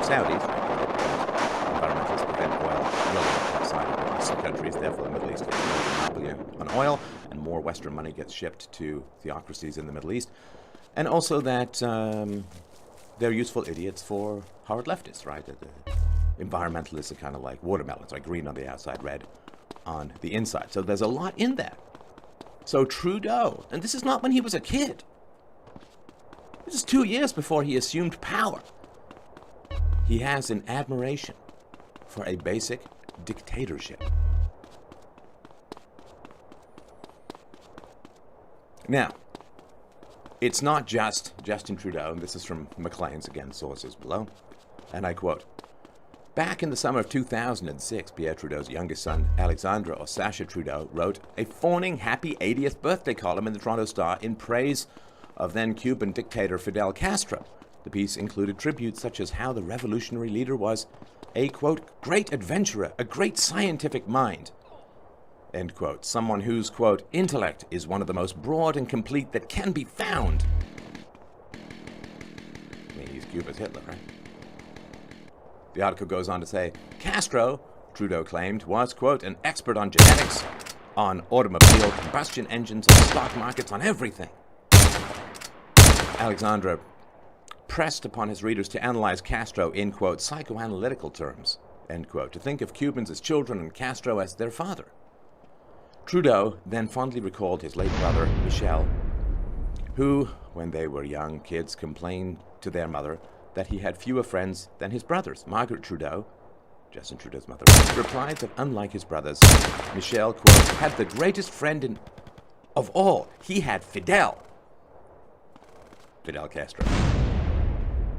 Saudis. Environmentalists prevent oil drilling outside of Muslim countries. Therefore, the Middle East gets more monopoly on oil, and more Western money gets shipped to theocracies in the Middle East. And also that they're useful idiots for hard leftists, right? Environmentalists are kind of like watermelons, like green on the outside, red on the inside. So there's a lot in that. So Trudeau, and this is not when he was a kid. This is 2 years before he assumed power. He has an admiration for a basic dictatorship. Now, it's not just Justin Trudeau, and this is from Maclean's, again, sources below, and I quote, "Back in the summer of 2006, Pierre Trudeau's youngest son, Alexandre or Sacha Trudeau, wrote a fawning happy 80th birthday column in the Toronto Star in praise of then Cuban dictator Fidel Castro. The piece included tributes such as how the revolutionary leader was a, quote, great adventurer, a great scientific mind, end quote, someone whose, quote, intellect is one of the most broad and complete that can be found." I mean, he's Cuba's Hitler, right? The article goes on to say, Castro, Trudeau claimed, was, quote, an expert on genetics, on automobile combustion engines, on stock markets, on everything. Alexandre pressed upon his readers to analyze Castro in, quote, psychoanalytical terms, end quote, to think of Cubans as children and Castro as their father. Trudeau then fondly recalled his late brother, Michel, who, when they were young kids, complained to their mother that he had fewer friends than his brothers. Margaret Trudeau, Justin Trudeau's mother, replied that unlike his brothers, Michel, quote, had the greatest friend of all. He had Fidel Castro.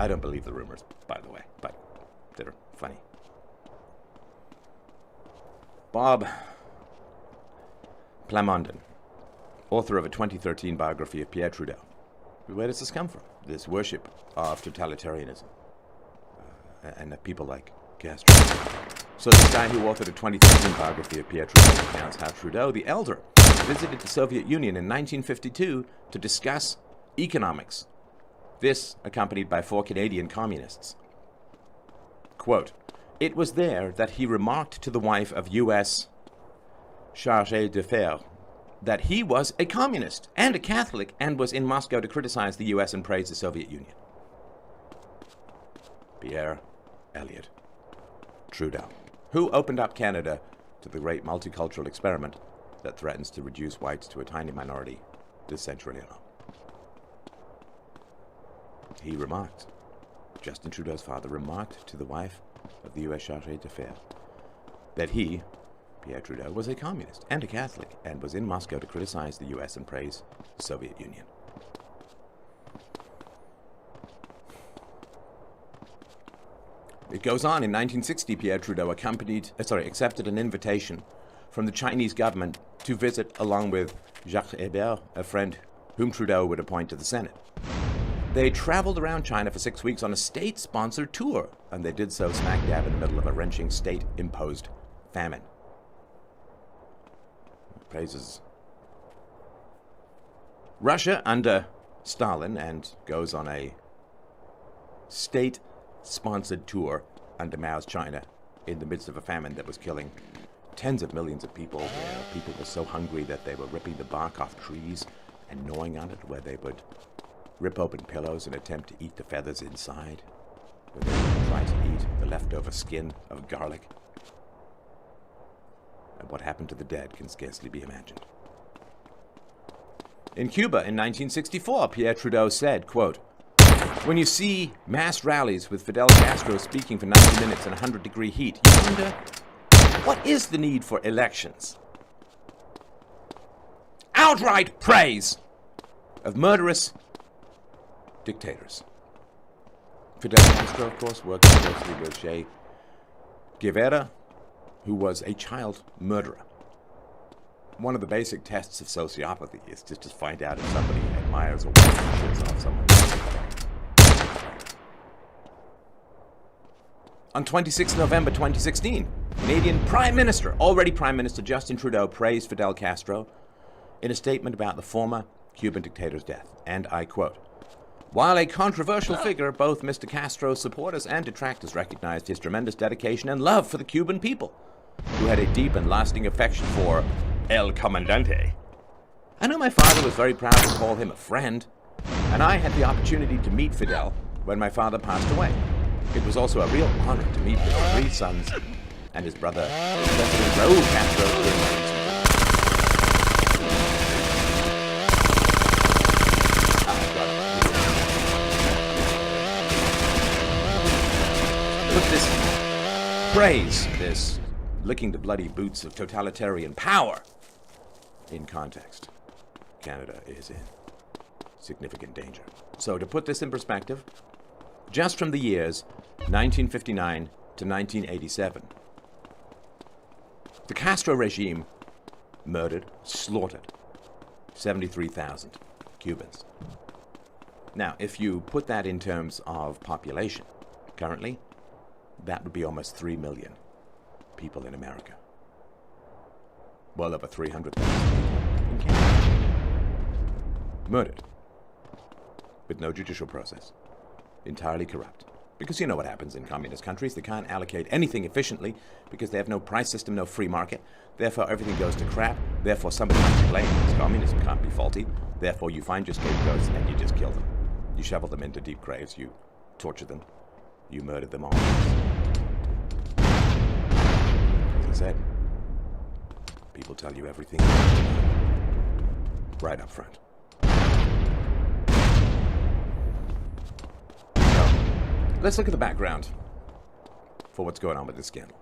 I don't believe the rumors, by the way, but they're funny. Bob Plamondon, author of a 2013 biography of Pierre Trudeau. Where does this come from? This worship of totalitarianism and people like Castro. So this guy who authored a 2013 biography of Pierre Trudeau recounts how Trudeau, the elder, visited the Soviet Union in 1952 to discuss economics. This accompanied by 4 Canadian communists. Quote, "It was there that he remarked to the wife of U.S. chargé d'affaires that he was a communist and a Catholic and was in Moscow to criticize the U.S. and praise the Soviet Union." Pierre Elliott Trudeau, who opened up Canada to the great multicultural experiment that threatens to reduce whites to a tiny minority this century alone. He remarked, Justin Trudeau's father remarked to the wife of the U.S. chargé d'affaires that he, Pierre Trudeau, was a communist and a Catholic and was in Moscow to criticize the U.S. and praise the Soviet Union. It goes on, in 1960, Pierre Trudeau accepted an invitation from the Chinese government to visit along with Jacques Hébert, a friend whom Trudeau would appoint to the Senate. They traveled around China for 6 weeks on a state-sponsored tour, and they did so smack dab in the middle of a wrenching state-imposed famine. Praises Russia under Stalin and goes on a state-sponsored tour under Mao's China in the midst of a famine that was killing tens of millions of people, where people were so hungry that they were ripping the bark off trees and gnawing on it, where they would rip open pillows and attempt to eat the feathers inside, where they would try to eat the leftover skin of garlic. And what happened to the dead can scarcely be imagined. In Cuba in 1964, Pierre Trudeau said, quote, "When you see mass rallies with Fidel Castro speaking for 90 minutes in 100-degree heat, you wonder, what is the need for elections? Outright praise of murderous dictators." Fidel Castro, of course, worked closely with Che Guevara, who was a child murderer. One of the basic tests of sociopathy is just to find out if somebody admires or wants off someone. On 26 November 2016, Canadian already Prime Minister Justin Trudeau praised Fidel Castro in a statement about the former Cuban dictator's death, and I quote, While a controversial figure, both Mr. Castro's supporters and detractors recognized his tremendous dedication and love for the Cuban people, who had a deep and lasting affection for El Comandante. I know my father was very proud to call him a friend, and I had the opportunity to meet Fidel when my father passed away. It was also a real honor to meet his 3 sons and his brother, President Raul Castro, during my recent Put this praise, this licking the bloody boots of totalitarian power, in context. Canada is in significant danger. So to put this in perspective, just from the years 1959 to 1987, the Castro regime murdered, slaughtered 73,000 Cubans. Now, if you put that in terms of population, currently, that would be almost 3 million people in America. Well over 300,000 people in Canada. Murdered. With no judicial process. Entirely corrupt. Because you know what happens in communist countries. They can't allocate anything efficiently because they have no price system, no free market. Therefore, everything goes to crap. Therefore, somebody has to blame because communism can't be faulty. Therefore, you find your scapegoats and you just kill them. You shovel them into deep graves. You torture them. You murder them all. As I said, people tell you everything right up front. So, let's look at the background for what's going on with this scandal.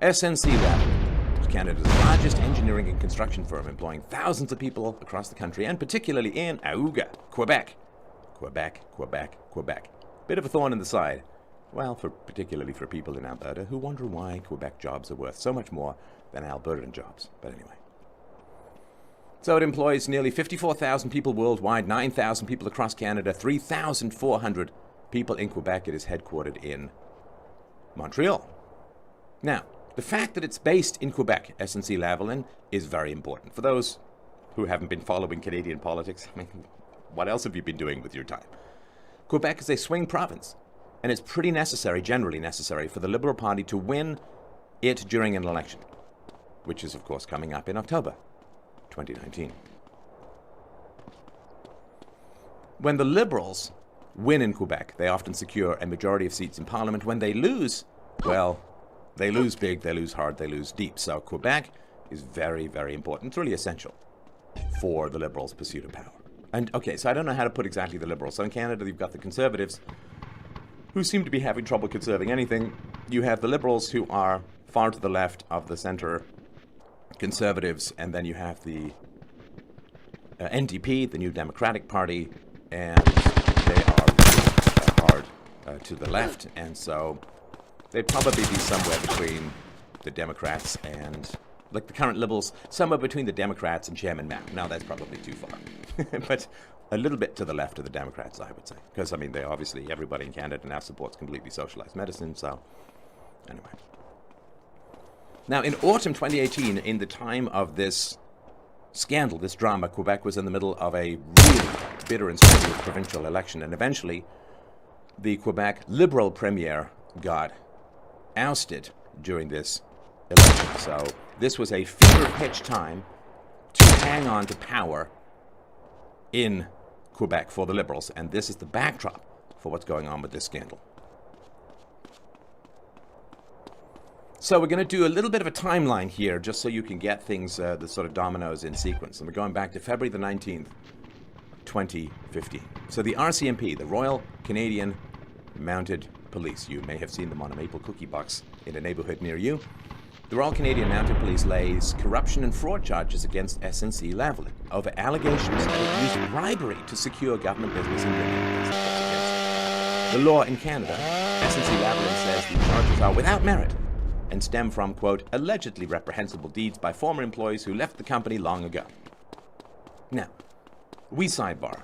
SNC Lavalin is Canada's largest engineering and construction firm, employing thousands of people across the country, and particularly in Aouga, Quebec. Quebec. Bit of a thorn in the side. Well, particularly for people in Alberta who wonder why Quebec jobs are worth so much more than Albertan jobs. But anyway. So it employs nearly 54,000 people worldwide, 9,000 people across Canada, 3,400 people in Quebec. It is headquartered in Montreal. Now, the fact that it's based in Quebec, SNC Lavalin, is very important. For those who haven't been following Canadian politics, I mean, what else have you been doing with your time? Quebec is a swing province, and it's pretty necessary, generally necessary, for the Liberal Party to win it during an election, which is, of course, coming up in October 2019. When the Liberals win in Quebec, they often secure a majority of seats in Parliament. When they lose, well, they lose big, they lose hard, they lose deep. So Quebec is very, very important. It's really essential for the Liberals' pursuit of power. And, okay, so I don't know how to put exactly the Liberals. So in Canada, you've got the Conservatives, who seem to be having trouble conserving anything. You have the Liberals, who are far to the left of the center Conservatives, and then you have the NDP, the New Democratic Party, and they are hard to the left, and so they'd probably be somewhere between the Democrats and, like the current Liberals, somewhere between the Democrats and Chairman Mao. Now, that's probably too far. But a little bit to the left of the Democrats, I would say. Because, I mean, they obviously, everybody in Canada now supports completely socialized medicine, so anyway. Now, in autumn 2018, in the time of this scandal, this drama, Quebec was in the middle of a really bitter and strenuous provincial election, and eventually the Quebec Liberal Premier got ousted during this election. So this was a fever-pitch time to hang on to power in Quebec for the Liberals, and this is the backdrop for what's going on with this scandal. So we're going to do a little bit of a timeline here, just so you can get things, the sort of dominoes in sequence. And we're going back to February the 19th, 2015. So the RCMP, the Royal Canadian Mounted Police, you may have seen them on a maple cookie box in a neighborhood near you. The Royal Canadian Mounted Police lays corruption and fraud charges against SNC Lavalin over allegations that it used bribery to secure government business in the law in Canada. SNC Lavalin says the charges are without merit and stem from, quote, allegedly reprehensible deeds by former employees who left the company long ago. Now, we sidebar.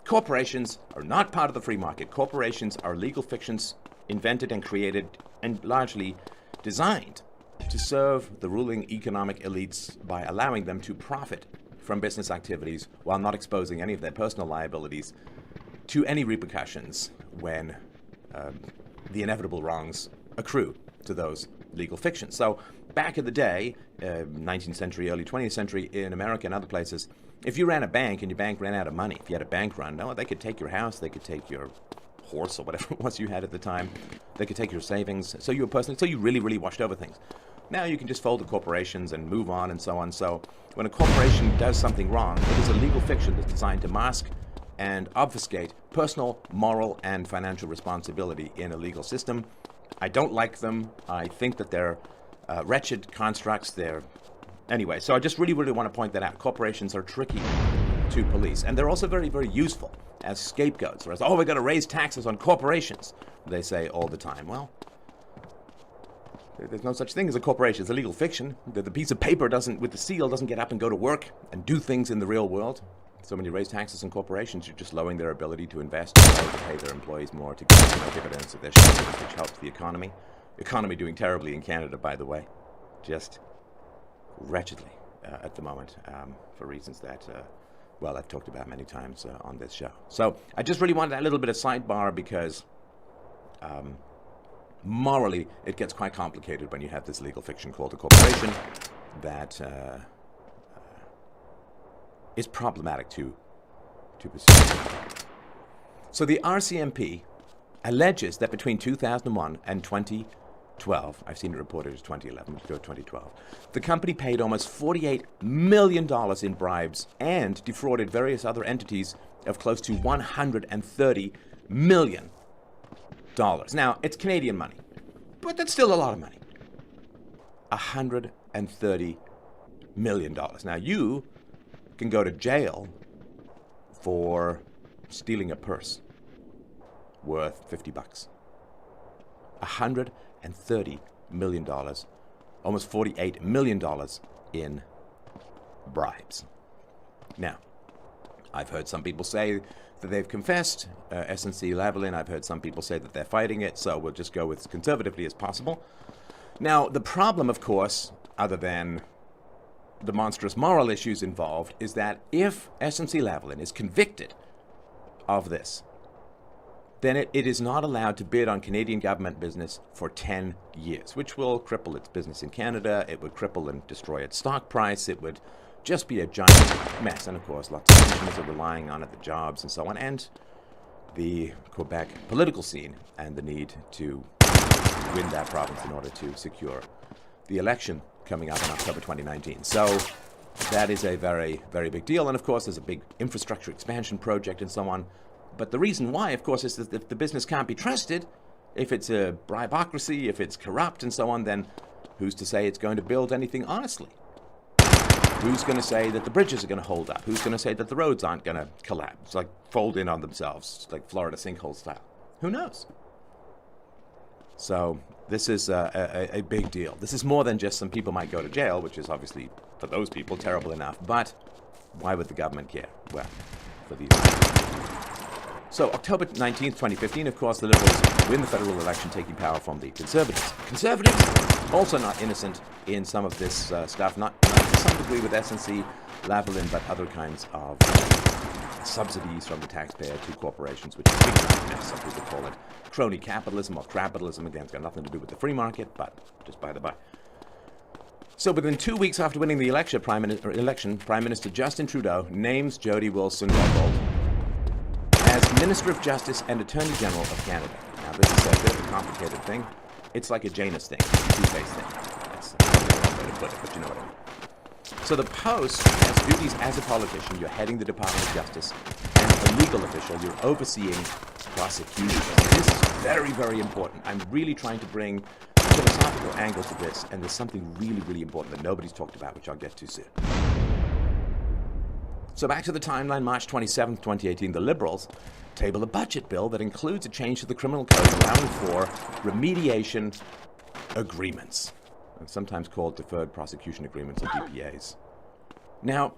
Corporations are not part of the free market. Corporations are legal fictions invented and created and largely designed to serve the ruling economic elites by allowing them to profit from business activities while not exposing any of their personal liabilities to any repercussions when the inevitable wrongs accrue to those legal fictions. So back in the day, 19th century, early 20th century, in America and other places, if you ran a bank and your bank ran out of money, if you had a bank run, no, they could take your house, they could take your horse or whatever it was you had at the time, they could take your savings, so you really, really watched over things. Now you can just fold the corporations and move on and so on. So when a corporation does something wrong, it is a legal fiction that's designed to mask and obfuscate personal, moral, and financial responsibility in a legal system. I don't like them. I think that they're wretched constructs. Anyway, so I just really, really want to point that out. Corporations are tricky to police, and they're also very, very useful as scapegoats. Whereas, we've got to raise taxes on corporations, they say all the time. Well, there's no such thing as a corporation. It's a legal fiction. The piece of paper with the seal doesn't get up and go to work and do things in the real world. So when you raise taxes on corporations, you're just lowering their ability to invest, to pay their employees more, to get more dividends of their shares, which helps the economy. Economy doing terribly in Canada, by the way. Just wretchedly at the moment, for reasons that, I've talked about many times on this show. So I just really wanted that little bit of sidebar because morally it gets quite complicated when you have this legal fiction called a corporation that is problematic to pursue. So the RCMP alleges that between 2001 and 2012, I've seen it reported as 2011, but go 2012, the company paid almost $48 million in bribes and defrauded various other entities of close to $130 million. Now, it's Canadian money, but that's still a lot of money. $130 million. Now, you can go to jail for stealing a purse worth $50. $130 million, almost $48 million in bribes. Now, I've heard some people say that they've confessed, SNC-Lavalin. I've heard some people say that they're fighting it, so we'll just go with as conservatively as possible. Now, the problem, of course, other than the monstrous moral issues involved, is that if SNC-Lavalin is convicted of this, then it is not allowed to bid on Canadian government business for 10 years, which will cripple its business in Canada. It would cripple and destroy its stock price. It would just be a giant mess. And of course, lots of pensioners are relying on it, the jobs and so on, and the Quebec political scene and the need to win that province in order to secure the election coming up in October 2019. So that is a very, very big deal. And of course, there's a big infrastructure expansion project and so on. But the reason why, of course, is that if the business can't be trusted, if it's a bribocracy, if it's corrupt and so on, then who's to say it's going to build anything honestly? Who's going to say that the bridges are going to hold up? Who's going to say that the roads aren't going to collapse, like fold in on themselves, like Florida sinkhole style? Who knows? So this is a big deal. This is more than just some people might go to jail, which is obviously, for those people, terrible enough. But why would the government care? Well, for these reasons. So October 19th, 2015, of course, the Liberals win the federal election, taking power from the Conservatives. Conservatives, also not innocent in some of this stuff, not to some degree with SNC-Lavalin, but other kinds of subsidies from the taxpayer to corporations, which is a big giant mess. Some people call it crony capitalism or crapitalism. Again, it's got nothing to do with the free market, but just by the by. So within 2 weeks after winning the election, Prime Minister Justin Trudeau names Jody Wilson-Raybould as Minister of Justice and Attorney General of Canada. Now, this is a bit of a complicated thing. It's like a Janus thing, a two-face thing. That's the wrong way to put it, but you know what I mean. So the post has duties as a politician. You're heading the Department of Justice, and a legal official. You're overseeing prosecution. This is very, very important. I'm really trying to bring a philosophical angle to this, and there's something really, really important that nobody's talked about, which I'll get to soon. So back to the timeline, March 27th, 2018, the Liberals table a budget bill that includes a change to the criminal code allowing for remediation agreements, and sometimes called deferred prosecution agreements or DPAs. Now,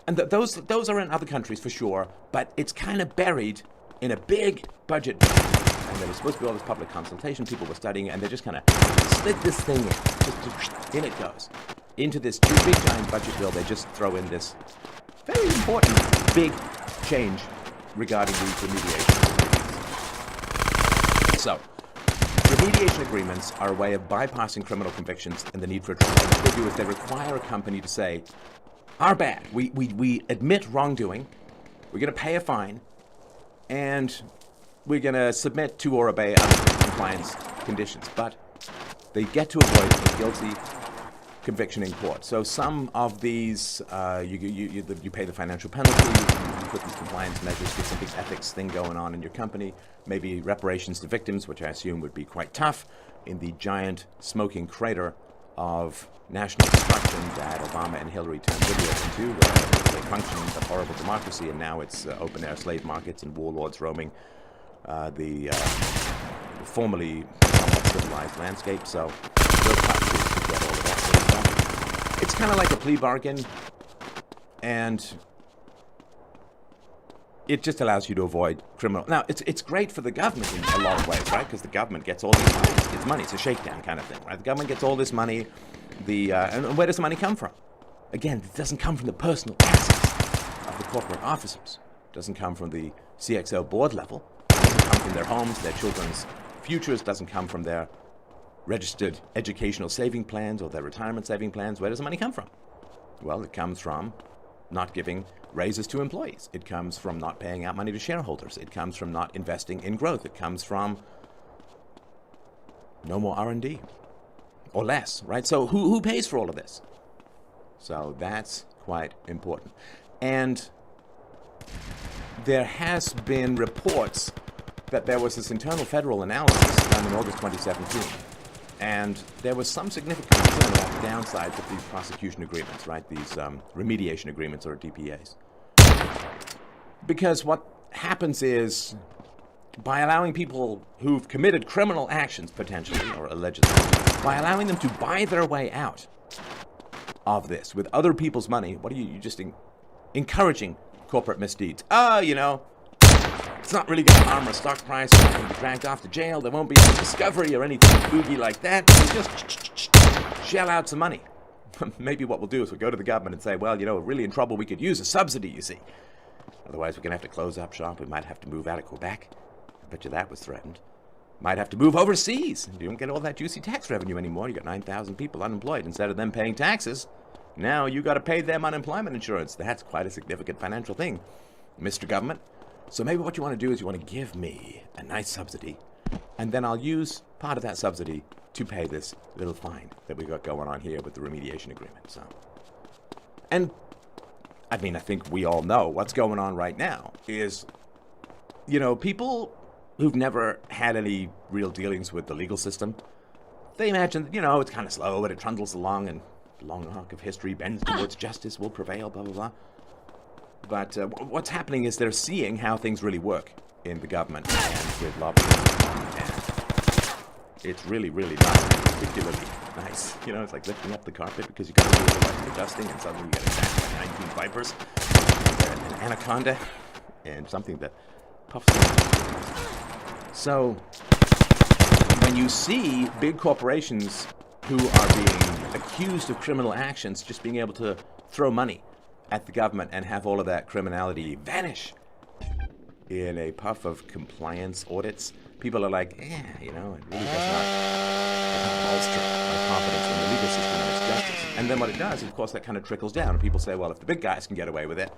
and those are in other countries for sure, but it's kind of buried in a big budget bill. And there was supposed to be all this public consultation, people were studying it, and they just kind of slid this thing in. Just in it goes. Into this big giant budget bill, they just throw in this very important big change regarding these remediation agreements. So, remediation agreements are a way of bypassing criminal convictions and the need for a trial. What they do is they require a company to say, our bad, we admit wrongdoing, we're going to pay a fine, and we're going to submit to or obey other compliance conditions. But they get to avoid a guilty conviction in court. So some of these, you pay the financial penalty, you put these compliance measures, get some big ethics thing going on in your company, maybe reparations to victims, which I assume would be quite tough in the giant smoking crater of national destruction that Obama and Hillary turned videos into, where it was a functioning but horrible democracy, and now it's open-air slave markets and warlords roaming the formerly somewhat civilized landscape. So real tough to get all of that sort of stuff. It's kind of like a plea bargain, and it just allows you to avoid criminal. Now, it's great for the government in a lot of ways, right? Because the government gets all these money. It's money. It's a shakedown kind of thing, right? The government gets all this money. And where does the money come from? Again, it doesn't come from the personal assets of the corporate officers. It doesn't come from the CXO board level. It doesn't come from their homes, their children's futures. It doesn't come from their registered educational saving plans or their retirement saving plans. Where does the money come from? Well, it comes from not giving raises to employees. It comes from not paying out money to shareholders. It comes from not investing in growth. It comes from no more R&D or less, right? So who pays for all of this? So that's quite important. And there has been reports that there was this internal federal analysis done in August 2017. And there was some significant concern about the downsides of these prosecution agreements, right? These remediation agreements, or DPAs. Because what happens is, by allowing people who've committed criminal actions, potentially, or allegedly, by allowing them to buy their way out of this with other people's money, what are you just encouraging corporate misdeeds? It's not really going to harm our stock price. We're not going to be dragged off to jail. There won't be any discovery or anything boogie like that. We just shell out some money. Maybe what we'll do is we'll go to the government and say, well, we're really in trouble. We could use a subsidy, you see. Otherwise, we're going to have to close up shop. We might have to move out of Quebec. I bet you that was threatened. Might have to move overseas. You don't get all that juicy tax revenue anymore. You got 9,000 people unemployed. Instead of them paying taxes, now you got to pay them unemployment insurance. That's quite a significant financial thing, Mr. Government. So maybe what you want to do is you want to give me a nice subsidy, and then I'll use part of that subsidy to pay this little fine that we got going on here with the remediation agreement. So, and I think we all know what's going on right now is, people who've never had any real dealings with the legal system, they imagine, it's kind of slow, but it trundles along, and the long arc of history bends towards justice will prevail, blah, blah, blah. But what's happening is they're seeing how things really work in the government and with lobbyists. And it's really, really not particularly nice. It's like lifting up the carpet because you got to do like adjusting, and suddenly you get attacked by 19 vipers, and an anaconda, and something that puffs up. So when you see big corporations who are being accused of criminal actions just being able to throw money at the government and have all of that criminality vanish in a puff of compliance audits, people are like, it really does not bolster my confidence in the legal system and its justice. And then what it does, of course, that kind of trickles down. And people say, well, if the big guys can get away with it,